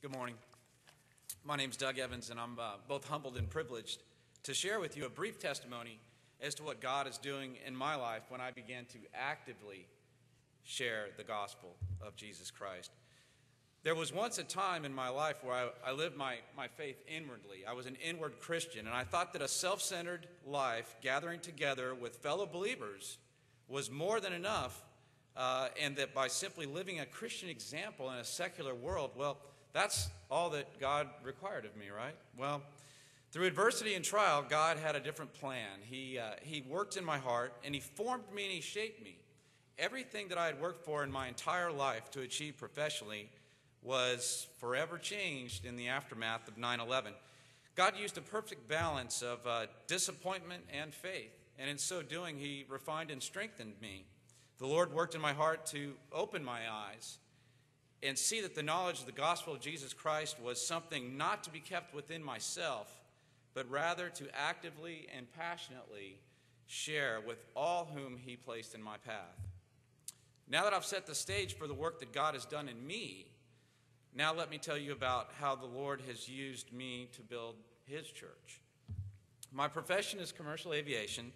Good morning. My name's Doug Evans, and I'm both humbled and privileged to share with you a brief testimony as to what God is doing in my life when I began to actively share the gospel of Jesus Christ. There was once a time in my life where I lived my faith inwardly. I was an inward Christian, and I thought that a self-centered life, gathering together with fellow believers, was more than enough, and that by simply living a Christian example in a secular world, well, that's all that God required of me, right? Well, through adversity and trial, God had a different plan. He worked in my heart, and He formed me and He shaped me. Everything that I had worked for in my entire life to achieve professionally was forever changed in the aftermath of 9/11. God used a perfect balance of disappointment and faith, and in so doing, He refined and strengthened me. The Lord worked in my heart to open my eyes and see that the knowledge of the gospel of Jesus Christ was something not to be kept within myself, but rather to actively and passionately share with all whom He placed in my path. Now that I've set the stage for the work that God has done in me, now let me tell you about how the Lord has used me to build His church. My profession is commercial aviation.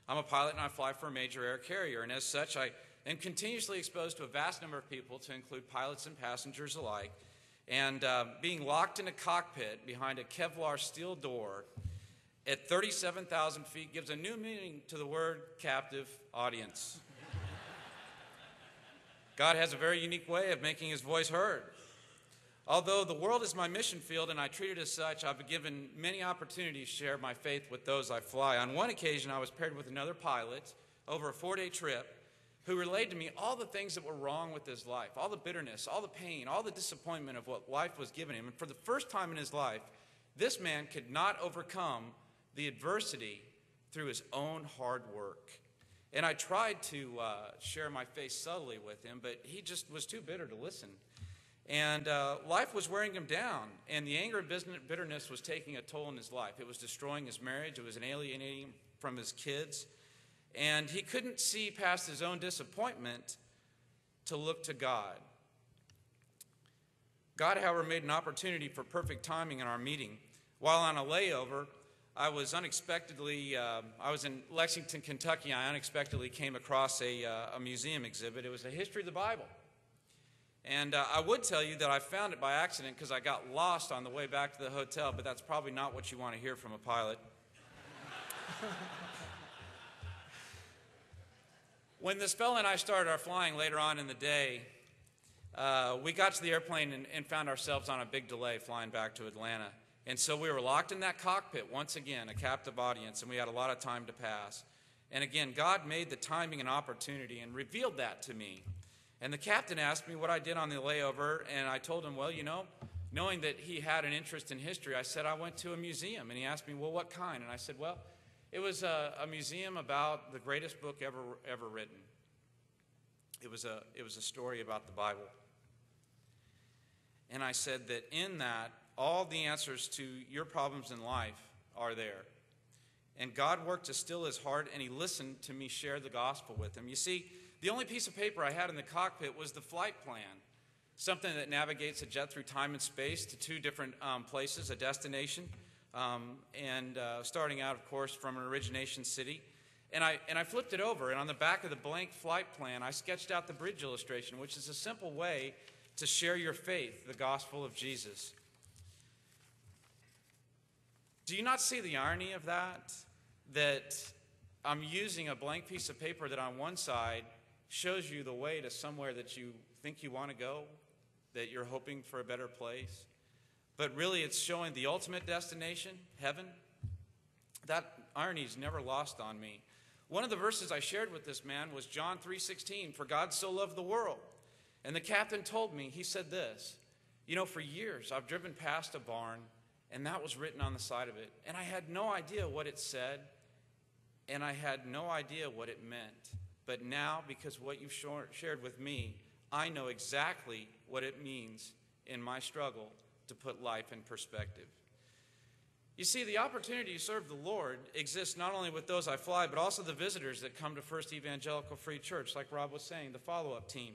I'm a pilot and I fly for a major air carrier, and as such, I am continuously exposed to a vast number of people, to include pilots and passengers alike, and being locked in a cockpit behind a Kevlar steel door at 37,000 feet gives a new meaning to the word captive audience. God has a very unique way of making His voice heard. Although the world is my mission field and I treat it as such, I've been given many opportunities to share my faith with those I fly. On one occasion, I was paired with another pilot over a 4-day trip who relayed to me all the things that were wrong with his life, all the bitterness, all the pain, all the disappointment of what life was giving him. And for the first time in his life, this man could not overcome the adversity through his own hard work. And I tried to share my faith subtly with him, but he just was too bitter to listen. And life was wearing him down, and the anger and bitterness was taking a toll in his life. It was destroying his marriage. It was alienating him from his kids. And he couldn't see past his own disappointment to look to God. God, however, made an opportunity for perfect timing in our meeting. While on a layover, I was in Lexington, Kentucky. I unexpectedly came across a museum exhibit. It was a history of the Bible. And I would tell you that I found it by accident because I got lost on the way back to the hotel, but that's probably not what you want to hear from a pilot. When this fellow and I started our flying later on in the day, we got to the airplane and found ourselves on a big delay flying back to Atlanta. And so we were locked in that cockpit once again, a captive audience, and we had a lot of time to pass. And again, God made the timing an opportunity and revealed that to me. And the captain asked me what I did on the layover, and I told him, well, knowing that he had an interest in history, I said I went to a museum. And he asked me, well, what kind? And I said, well, it was a museum about the greatest book ever written. It was a story about the Bible. And I said that in that, all the answers to your problems in life are there. And God worked to still His heart, and He listened to me share the gospel with him. You see, the only piece of paper I had in the cockpit was the flight plan, something that navigates a jet through time and space to 2 different places, a destination, and starting out, of course, from an origination city. And I flipped it over, and on the back of the blank flight plan, I sketched out the bridge illustration, which is a simple way to share your faith, the gospel of Jesus. Do you not see the irony of that? That I'm using a blank piece of paper that on one side shows you the way to somewhere that you think you want to go, that you're hoping for a better place. But really it's showing the ultimate destination, heaven. That irony is never lost on me. One of the verses I shared with this man was John 3:16, for God so loved the world. And the captain told me, he said this, for years I've driven past a barn, and that was written on the side of it. And I had no idea what it said, and I had no idea what it meant. But now, because what you've shared with me, I know exactly what it means in my struggle to put life in perspective. You see, the opportunity to serve the Lord exists not only with those I fly, but also the visitors that come to First Evangelical Free Church, like Rob was saying, the follow-up team.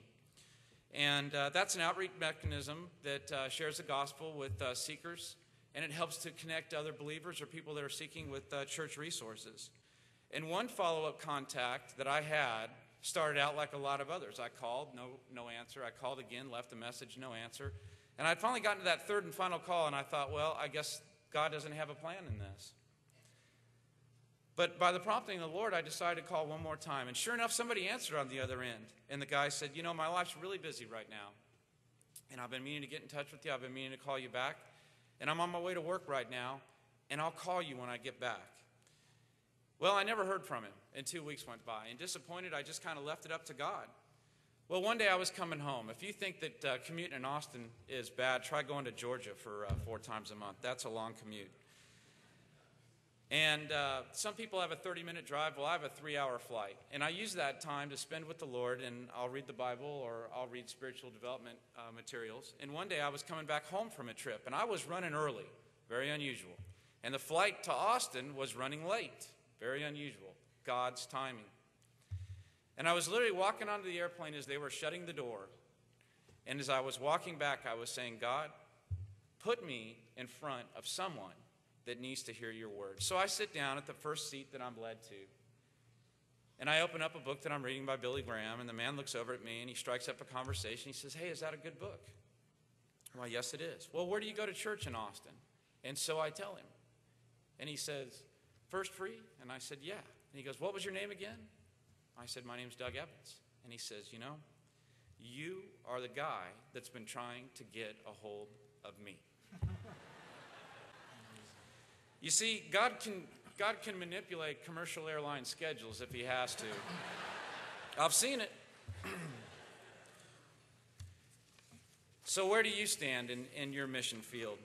And that's an outreach mechanism that shares the gospel with seekers, and it helps to connect other believers or people that are seeking with church resources. And one follow-up contact that I had started out like a lot of others. I called, no answer. I called again, left a message, no answer. And I'd finally gotten to that third and final call, and I thought, well, I guess God doesn't have a plan in this. But by the prompting of the Lord, I decided to call one more time. And sure enough, somebody answered on the other end. And the guy said, my life's really busy right now. And I've been meaning to get in touch with you. I've been meaning to call you back. And I'm on my way to work right now. And I'll call you when I get back. Well, I never heard from him. And 2 weeks went by. And disappointed, I just kind of left it up to God. Well, one day I was coming home. If you think that commuting in Austin is bad, try going to Georgia for 4 times a month. That's a long commute. And some people have a 30-minute drive. Well, I have a 3-hour flight. And I use that time to spend with the Lord, and I'll read the Bible or I'll read spiritual development materials. And one day I was coming back home from a trip, and I was running early, very unusual. And the flight to Austin was running late, very unusual, God's timing. And I was literally walking onto the airplane as they were shutting the door. And as I was walking back, I was saying, God, put me in front of someone that needs to hear your word. So I sit down at the first seat that I'm led to. And I open up a book that I'm reading by Billy Graham, and the man looks over at me, and he strikes up a conversation. He says, hey, is that a good book? Well, yes, it is. Well, where do you go to church in Austin? And so I tell him. And he says, First Free? And I said, yeah. And he goes, what was your name again? I said, my name's Doug Evans. And he says, you are the guy that's been trying to get a hold of me. You see, God can manipulate commercial airline schedules if he has to. I've seen it. So where do you stand in your mission field?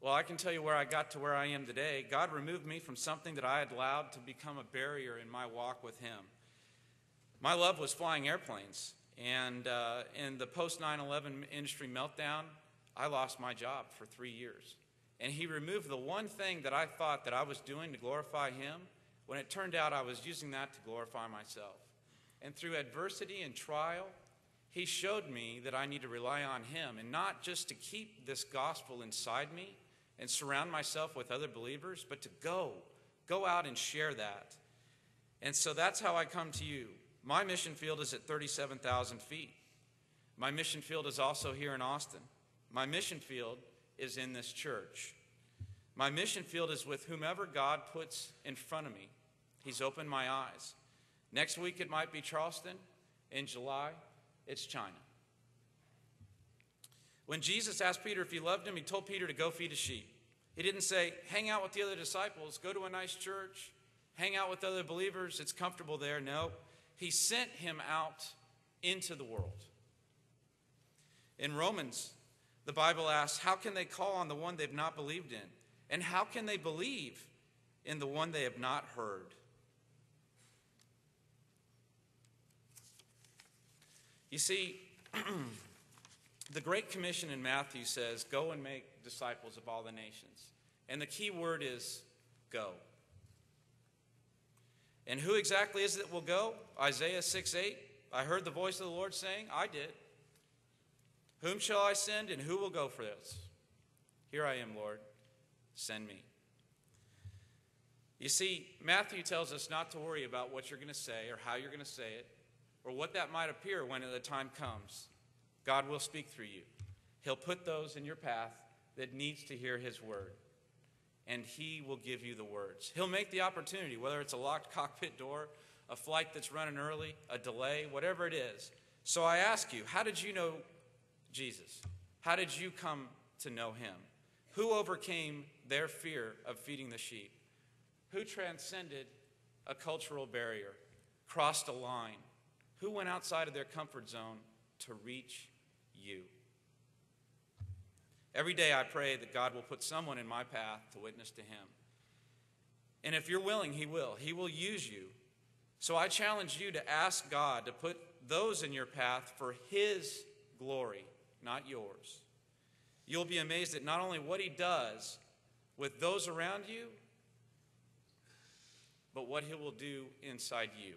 Well, I can tell you where I got to where I am today. God removed me from something that I had allowed to become a barrier in my walk with him. My love was flying airplanes. And in the post-9/11 industry meltdown, I lost my job for 3 years. And he removed the one thing that I thought that I was doing to glorify him, when it turned out I was using that to glorify myself. And through adversity and trial, he showed me that I need to rely on him, and not just to keep this gospel inside me and surround myself with other believers, but to go out and share that. And so that's how I come to you. My mission field is at 37,000 feet. My mission field is also here in Austin. My mission field is in this church. My mission field is with whomever God puts in front of me. He's opened my eyes. Next week it might be Charleston. In July, it's China. When Jesus asked Peter if he loved him, he told Peter to go feed his sheep. He didn't say, hang out with the other disciples, go to a nice church, hang out with other believers, it's comfortable there. No, he sent him out into the world. In Romans, the Bible asks, how can they call on the one they've not believed in? And how can they believe in the one they have not heard? You see, the Great Commission in Matthew says, go and make disciples of all the nations. And the key word is go. And who exactly is it that will go? Isaiah 6:8. I heard the voice of the Lord saying, I did. Whom shall I send, and who will go for this? Here I am, Lord. Send me. You see, Matthew tells us not to worry about what you're going to say or how you're going to say it or what that might appear when the time comes. God will speak through you. He'll put those in your path that needs to hear his word, and he will give you the words. He'll make the opportunity, whether it's a locked cockpit door, a flight that's running early, a delay, whatever it is. So I ask you, how did you know Jesus? How did you come to know him? Who overcame their fear of feeding the sheep? Who transcended a cultural barrier, crossed a line? Who went outside of their comfort zone to reach you? Every day I pray that God will put someone in my path to witness to him. And if you're willing, he will. He will use you. So I challenge you to ask God to put those in your path for his glory, not yours. You'll be amazed at not only what he does with those around you, but what he will do inside you.